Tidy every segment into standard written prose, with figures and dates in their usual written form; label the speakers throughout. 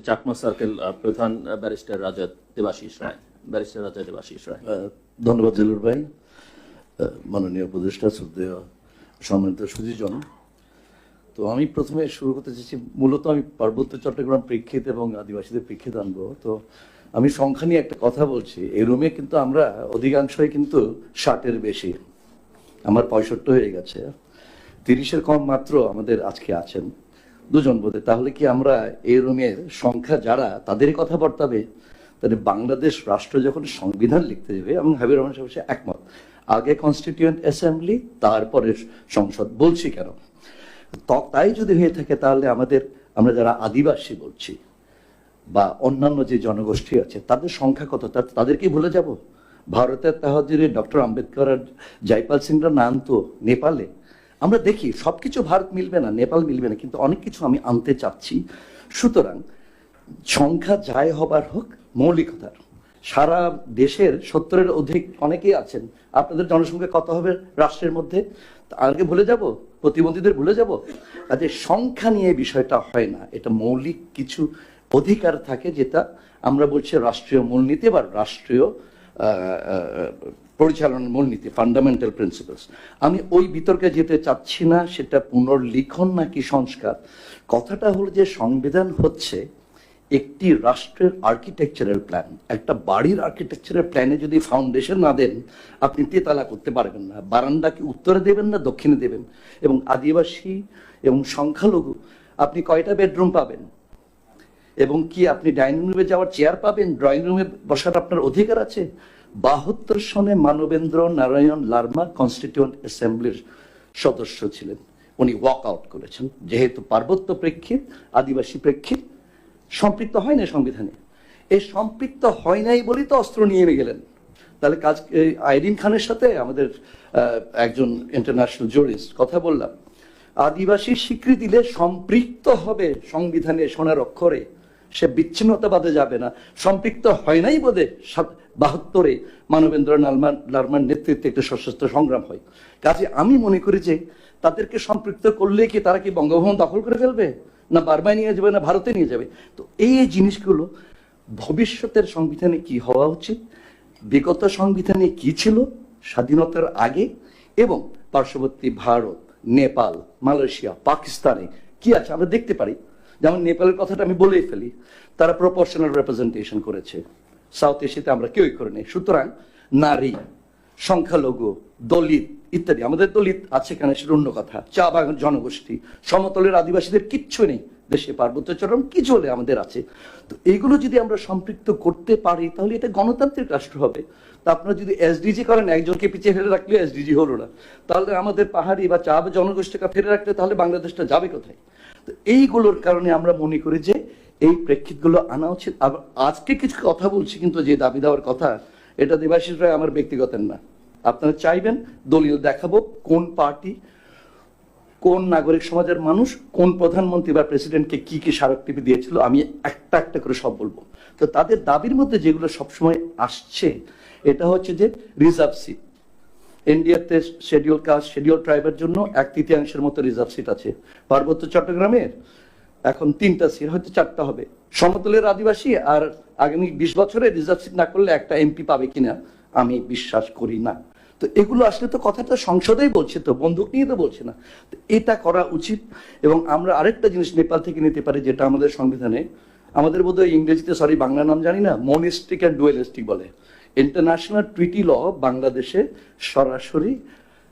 Speaker 1: Chakma circle প্রধান barrister রাজা Debashis Roy. Barrister রাজা দেবাশিস রায়।
Speaker 2: ধন্যবাদ জেলুর ভাই, মাননীয় উপদেষ্টা, শ্রদ্ধেয় সম্মানিত সুধীজন। তো আমি প্রথমে শুরু করতে চাইছি, মূলত আমি পার্বত্য চট্টগ্রাম প্রেক্ষিত এবং আদিবাসীদের প্রেক্ষিত আনবো। তো আমি সংখ্যা নিয়ে একটা কথা বলছি, এই রুমে কিন্তু আমরা অধিকাংশই কিন্তু 60-এর বেশি, আমার 65 হয়ে গেছে, 30-এর কম মাত্র আমাদের আজকে আছেন দুজন বোধে। তাহলে কি আমরা এই রুমের সংখ্যা যারা, তাদেরই কথা বর্তাবে? তাহলে বাংলাদেশ রাষ্ট্র যখন সংবিধান লিখতে যাবে, এবং হাবিবুর রহমান সাহেব একমত, আগে কনস্টিটিউয়েন্ট অ্যাসেম্বলি তারপরে সংসদ। বলছি কেন, তাই যদি হয়ে থাকে তাহলে আমরা যারা আদিবাসী বলছি বা অন্যান্য যে জনগোষ্ঠী আছে তাদের সংখ্যা কত, তাদেরকে ভুলে যাব? ভারতের তাহাজুরে ডক্টর আম্বেদকর আর জয়পাল সিংরা না আনতো নেপালে, আমরা দেখি সবকিছু ভারত মিলবে না, নেপাল মিলবে না, কিন্তু অনেক কিছু আমি আনতে চাচ্ছি। সুতরাং সংখ্যা যাই হবার হোক, মৌলিকতার সারা দেশের 70-এর অধিক অনেকেই আছেন। আপনাদের জনসংখ্যা কত হবে রাষ্ট্রের মধ্যে? আগে ভুলে যাব? প্রতিবন্ধীদের ভুলে যাব? কাজে সংখ্যা নিয়ে বিষয়টা হয় না, এটা মৌলিক কিছু অধিকার থাকে, যেটা আমরা বলছি রাষ্ট্রীয় মূলনীতি বা রাষ্ট্রীয় পরিচালনার মূলনীতি, ফান্ডামেন্টাল প্রিন্সিপালস। আমি ওই বিতর্কে যেতে চাচ্ছি না, সেটা পুনর্লিখন নাকি সংস্কার। কথাটা হলো যে সংবিধান হচ্ছে একটি রাষ্ট্রের আর্কিটেকচারাল প্ল্যান। একটা বাড়ির আর্কিটেকচারাল প্ল্যানে যদি ফাউন্ডেশন না দেন, আপনি তেতলা করতে পারবেন না। বারান্দা কি উত্তরে দেবেন না দক্ষিণে দেবেন? এবং আদিবাসী এবং সংখ্যালঘু, আপনি কয়টা বেডরুম পাবেন? এবং কি আপনি ডাইনিং রুমে যাওয়ার চেয়ার পাবেন? ড্রয়িং রুমে বসার আপনার অধিকার আছে? 72 সনে মানবেন্দ্র নারায়ণ লার্মা কনস্টিটিউয়েন্ট অ্যাসেম্বলির সদস্য ছিলেন, উনি ওয়াক আউট করেছেন, যেহেতু পার্বত্য প্রেক্ষিত আদিবাসী প্রেক্ষিত সম্পৃক্ত হয় না সংবিধানে। এই সম্পৃক্ত হয় নাই বলেই তো অস্ত্র নিয়ে গেলেন। তাহলে আইরিন খানের সাথে আমাদের একজন ইন্টারন্যাশনাল জুরিস্ট কথা বললাম, আদিবাসী স্বীকৃতি দিলে সম্পৃক্ত হবে সংবিধানে সোনার অক্ষরে, সে বিচ্ছিন্নতাবাদে যাবে না। সম্পৃক্ত হয় নাই বোধে 72-এ মানবেন্দ্র লার্মার নেতৃত্বে একটা সশস্ত্র সংগ্রাম হয়। কাজে আমি মনে করি যে তাদেরকে সম্পৃক্ত করলে কি তারা কি বঙ্গভবন দখল করে ফেলবে, না বার্মায় নিয়ে যাবে, না ভারতে নিয়ে যাবে? তো এই জিনিসগুলো ভবিষ্যতের সংবিধানে কি হওয়া উচিত, বিগত সংবিধানে কি ছিল স্বাধীনতার আগে, এবং পার্শ্ববর্তী ভারত, নেপাল, মালয়েশিয়া, পাকিস্তানে কি আছে আমরা দেখতে পারি। যেমন নেপালের কথাটা আমি বলেই ফেলি, তারা প্রপোর্শনাল রিপ্রেজেন্টেশন করেছে, সাউথ এশিয়াতে আমরা কেউই করে নেই। সুতরাং নারী, সংখ্যালঘু, দলিত ইত্যাদি, আমাদের দলিত আছে কেন সেটা অন্য কথা, চা বাগান জনগোষ্ঠী, সমতলের আদিবাসীদের কিচ্ছু নেই দেশে, পার্বত্য চট্টগ্রাম কি চলে আমাদের আছে। তো এইগুলো যদি আমরা সম্পৃক্ত করতে পারি তাহলে এটা গণতান্ত্রিক রাষ্ট্র হবে। তা আপনারা যদি এসডিজি করেন, একজনকে পিছিয়ে ফেলে রাখলে এসডিজি হলো না, তাহলে আমাদের পাহাড়ি বা চা জনগোষ্ঠীকে ফেলে রাখলে তাহলে বাংলাদেশটা যাবে কোথায়? তো এইগুলোর কারণে আমরা মনে করি যে এই প্রেক্ষিতগুলো আনা উচিত। আবার আজকে কিছু কথা বলছি, কিন্তু যে দাবি দেওয়ার কথা, এটা দেবাশিস রায় আমার ব্যক্তিগতের না। আপনারা চাইবেন দলিল দেখাবো, কোন পার্টি, কোন নাগরিক সমাজের মানুষ, কোন প্রধানমন্ত্রী বা প্রেসিডেন্টকে কি কি স্মারকলিপি দিয়েছিল, আমি একটা একটা করে সব বলবো। তো তাদের দাবির মধ্যে যেগুলো সবসময় আসছে, এটা হচ্ছে যে রিজার্ভ সিট। ইন্ডিয়াতে শিডিউল কাস্ট, শিডিউল ট্রাইবের জন্য 1/3 মতো রিজার্ভ সিট আছে। পার্বত্য চট্টগ্রামের এখন 3টা সিট, হয়তো 4টা হবে। সমতলের আদিবাসী আর আগামী 20 বছরে রিজার্ভ সিট না করলে একটা এমপি পাবে কিনা আমি বিশ্বাস করি না। তো এগুলো আসলে তো কথাটা সংসদেই বলছে, তো বন্দুক নিয়ে তো বলছে না। তো এটা করা উচিত। এবং আমরা আরেকটা জিনিস নেপাল থেকে নিতে পারি, যেটা আমাদের সংবিধানে, আমাদের বোধহয় ইংরেজিতে, সরি বাংলা নাম জানি না, মনিস্টিক অ্যান্ড ডুয়েলিস্টিক বলে। ইন্টারন্যাশনাল ট্রিটি ল বাংলাদেশে সরাসরি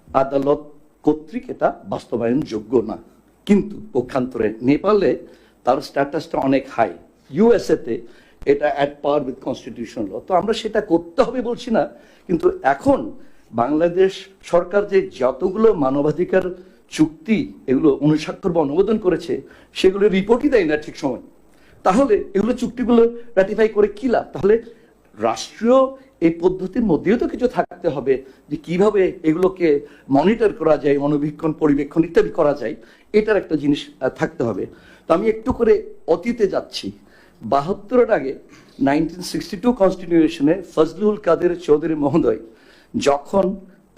Speaker 2: আদালত কর্তৃক এটা বাস্তবায়ন যোগ্য না, কিন্তু পক্ষান্তরে নেপালে তার স্ট্যাটাসটা অনেক হাই, ইউএসএতে এটা অ্যাট পাওয়ার উইথ কনস্টিটিউশন ল। তো আমরা সেটা করতে হবে বলছি না, কিন্তু এখন বাংলাদেশ সরকার যে যতগুলো মানবাধিকার চুক্তি এগুলো অনুস্বাক্ষর বা অনুমোদন করেছে, সেগুলো রিপোর্টই দেয় না ঠিক সময়। তাহলে এগুলো চুক্তিগুলো রাটিফাই করে কি লাভ? তাহলে রাষ্ট্রীয় এই পদ্ধতির মধ্যেও তো কিছু থাকতে হবে, যে কিভাবে এগুলোকে মনিটর করা যায়, অনুবীক্ষণ পরিবেক্ষণ ইত্যাদি করা যায়, এটার একটা জিনিস থাকতে হবে। তো আমি একটু করে অতীতে যাচ্ছি। 72-এর আগে 1962 কনস্টিটিউশনে ফজলুল কাদের চৌধুরী মহোদয় যখন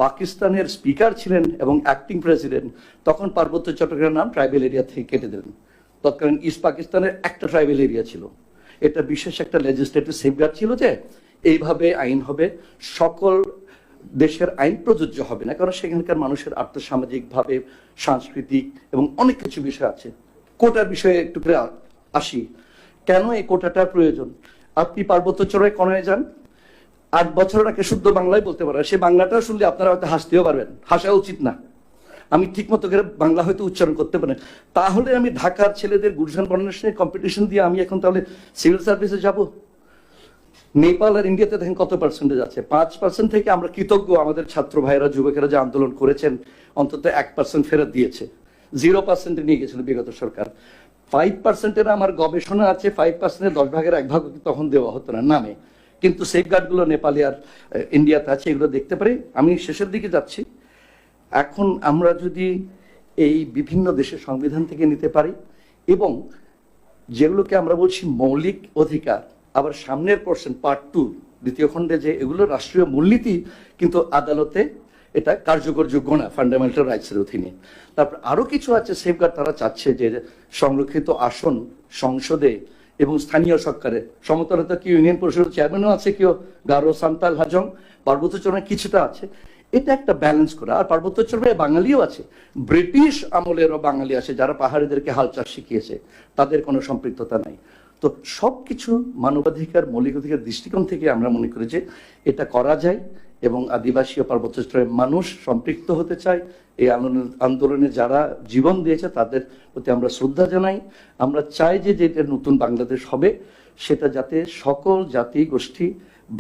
Speaker 2: পাকিস্তানের স্পিকার ছিলেন এবং অ্যাক্টিং প্রেসিডেন্ট, তখন পার্বত্য চট্টগ্রাম নাম ট্রাইবেল এরিয়া থেকে কেটে দিলেন। তৎকালীন ইস্ট পাকিস্তানের একটা ট্রাইবেল এরিয়া ছিল, এটা বিশেষ একটা লেজিসলেটিভ সেফগার্ড ছিল যে এইভাবে আইন হবে, সকল দেশের আইন প্রযোজ্য হবে না, কারণ সেখানকার মানুষের আর্থসামাজিক ভাবে, সাংস্কৃতিক এবং অনেক কিছু বিষয় আছে। কোটার বিষয়ে একটু করে আসি, কেন এই কোটাটার প্রয়োজন? আপনি পার্বত্য চড়াই কনে যান, 8 বছর আগে শুদ্ধ বাংলায় বলতে পারে, সে বাংলাটা শুনলে আপনারা হয়তো হাসতেও পারবেন, হাসা উচিত না, আমি ঠিক মতো করে বাংলা হয়তো উচ্চারণ করতে পারেন। তাহলে আমি ঢাকার ছেলেদের গুলশান বর্ণের কম্পিটিশন দিয়ে আমি এখন তাহলে সিভিল সার্ভিসে যাব? নেপাল আর ইন্ডিয়াতে দেখেন কত পার্সেন্টেজ আছে, 5% থেকে আমরা কৃতজ্ঞ, আমাদের ছাত্র ভাইয়েরা যুবকেরা যে আন্দোলন করেছেন অন্তত 1% ফেরত দিয়েছে, 0% নিয়ে গেছিল বিগত সরকার। 5%-এর আমার গবেষণা আছে, 5%-এর 10 ভাগের 1 ভাগ তখন দেওয়া হতো না নামে, কিন্তু সেফগার্ড গুলো নেপালে আর ইন্ডিয়াতে আছে, এগুলো দেখতে পারি। আমি শেষের দিকে যাচ্ছি। এখন আমরা যদি এই বিভিন্ন দেশের সংবিধান থেকে নিতে পারি এবং যেগুলোকে আমরা বলছি মৌলিক অধিকার, আবার সামনের পোর্শন পার্ট 2 দ্বিতীয় খণ্ডে যে এগুলো রাষ্ট্রীয় মূলনীতি, কিন্তু আদালতে এটা কার্যকর যোগ্য না ফান্ডামেন্টাল রাইটসের অধীনে। তারপর আরো কিছু আছে সেফগার্ড, তারা চাচ্ছে যে সংরক্ষিত আসন সংসদে এবং স্থানীয় সরকারে, সমতলতা কি ইউনিয়ন পরিষদের চেয়ারম্যানও আছে, কেউ গারো, সান্তাল, হাজং, পার্বত্য চরণে কিছুটা আছে, এটা একটা ব্যালেন্স করা। আর পার্বত্য চরণে বাঙালিও আছে, ব্রিটিশ আমলেরও বাঙালি আছে যারা পাহাড়িদেরকে হাল চাষ শিখিয়েছে, তাদের কোনো সম্পৃক্ততা নাই। তো সবকিছু মানবাধিকার, মৌলিক অধিকার দৃষ্টিকোণ থেকে আমরা মনে করি যে এটা করা যায় এবং আদিবাসী ও পার্বত্য চরের মানুষ সম্পৃক্ত হতে চায়। এই আন্দোলনে যারা জীবন দিয়েছে তাদের প্রতি আমরা শ্রদ্ধা জানাই। আমরা চাই যে যেটা নতুন বাংলাদেশ হবে সেটা যাতে সকল জাতি গোষ্ঠী,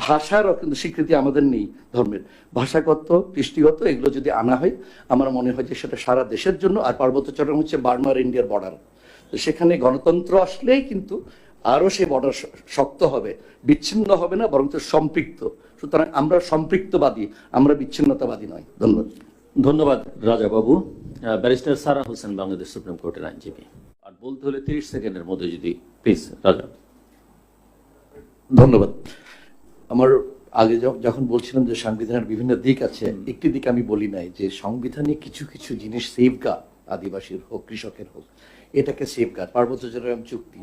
Speaker 2: ভাষারও কিন্তু স্বীকৃতি আমাদের নেই, ধর্মের, ভাষাগত, কৃষ্টিগত, এগুলো যদি আনা হয় আমার মনে হয় যে সেটা সারা দেশের জন্য। আর পার্বত্য চট্টগ্রাম হচ্ছে বার্মা আর ইন্ডিয়ার বর্ডার, তো সেখানে গণতন্ত্র আসলেই কিন্তু আরো সেই বর্ডার শক্ত হবে, বিচ্ছিন্ন হবে না, বরং সম্পৃক্ত। সুতরাং আমরা সম্পৃক্তবাদী, আমরা বিচ্ছিন্নতাবাদী নয়। ধন্যবাদ।
Speaker 1: ধন্যবাদ রাজা বাবু। ব্যারিস্টার সারা হোসেন, বাংলাদেশ সুপ্রিম কোর্টের আইনজীবী। আর বলতে হলে 30 সেকেন্ডের মধ্যে যদি প্লিজ রাজা।
Speaker 2: ধন্যবাদ। আমার আগে যখন বলছিলাম যে সংবিধানের বিভিন্ন দিক আছে, একটি দিক আমি বলি নাই যে সংবিধানে কিছু কিছু জিনিস সেফগার্ড, আদিবাসীর হোক, কৃষকের হোক, এটাকে সেফগার্ড, পার্বত্য চট্টগ্রাম চুক্তি,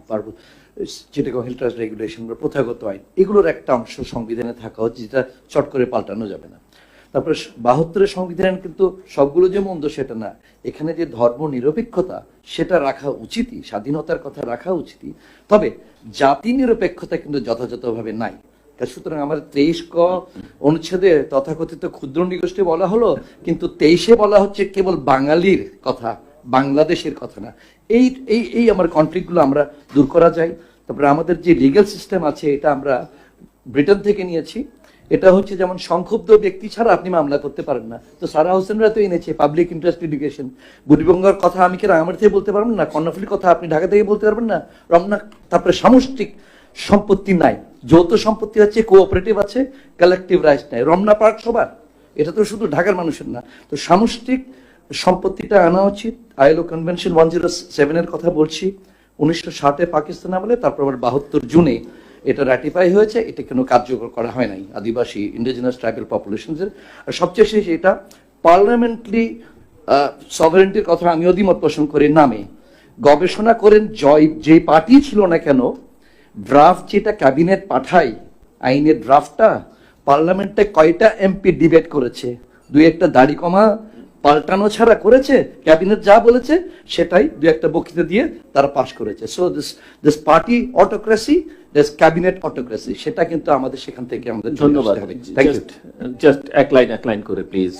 Speaker 2: চিটাগং হিল ট্রাস্ট রেগুলেশন, প্রথাগত আইন, এগুলোর একটা অংশ সংবিধানে থাকা হচ্ছে, যেটা চট করে পাল্টানো যাবে না। তারপরে 72-এর সংবিধান কিন্তু সবগুলো যে মন্দ সেটা না, এখানে যে ধর্ম নিরপেক্ষতা সেটা রাখা উচিতই, স্বাধীনতার কথা রাখা উচিতই, তবে জাতি নিরপেক্ষতা কিন্তু যথাযথভাবে নাই। সুতরাং আমাদের 23 ক অনুচ্ছেদে তথাকথিত ক্ষুদ্র নৃগোষ্ঠী বলা হলো, কিন্তু 23-এ বলা হচ্ছে কেবল বাঙালির কথা, বাংলাদেশের কথা না। এই এই এই আমার কনফ্লিক্টগুলো আমরা দূর করা যায়। তারপরে আমাদের যে লিগ্যাল সিস্টেম আছে এটা আমরা ব্রিটেন থেকে নিয়েছি। এটা হচ্ছে যেমন সংক্ষুব্ধ ব্যক্তি ছাড়া আপনি মামলা করতে পারেন না, তো সারা হোসেনরা তো এনেছে পাবলিক ইন্টারেস্ট লিটিগেশন। বুড়িগঙ্গার কথা আমি কি রাঙামাটি থেকে বলতে পারবেন না, কর্ণফুলির কথা আপনি ঢাকা থেকে বলতে পারবেন না, রমনা। তারপরে সামষ্টিক সম্পত্তি নাই, যৌথ সম্পত্তি আছে, কোঅপারেটিভ আছে, কালেকটিভ রাইটস নাই। রমনা পার্ক সবার, এটা তো শুধু ঢাকার মানুষের না। তো সামষ্টিক সম্পত্তিটা আনা উচিত। আইএলও কনভেনশন 107-এর কথা বলছি, 1960-এ পাকিস্তান আমলে, তারপর আবার 72 জুনে এটা রাটিফাই হয়েছে। এটা কোনো কার্যকর করা হয় নাই আদিবাসী, ইন্ডিজিনাস ট্রাইবাল পপুলেশনসের। আর সবচেয়ে শেষ, এটা পার্লামেন্টারি সভারেন্টির কথা আমি অধিমত পোষণ করি। নামে গবেষণা করেন যে পার্টি ছিল না কেন, ড্রাফট যেটা ক্যাবিনেট পাঠায়, আইনের ড্রাফটটা পার্লামেন্টে কয়টা এমপি ডিবেট করেছে, 2-1টা দাড়ি কমা পাল্টানো ছাড়া করেছে, ক্যাবিনেট যা বলেছে সেটাই 2-1টা বক্তৃতা দিয়ে তারা পাশ করেছে। So this party autocracy, this cabinet autocracy, সেটা কিন্তু আমাদের সেখান থেকে আমাদের।
Speaker 1: ধন্যবাদ। জাস্ট এক লাইন করে প্লিজ।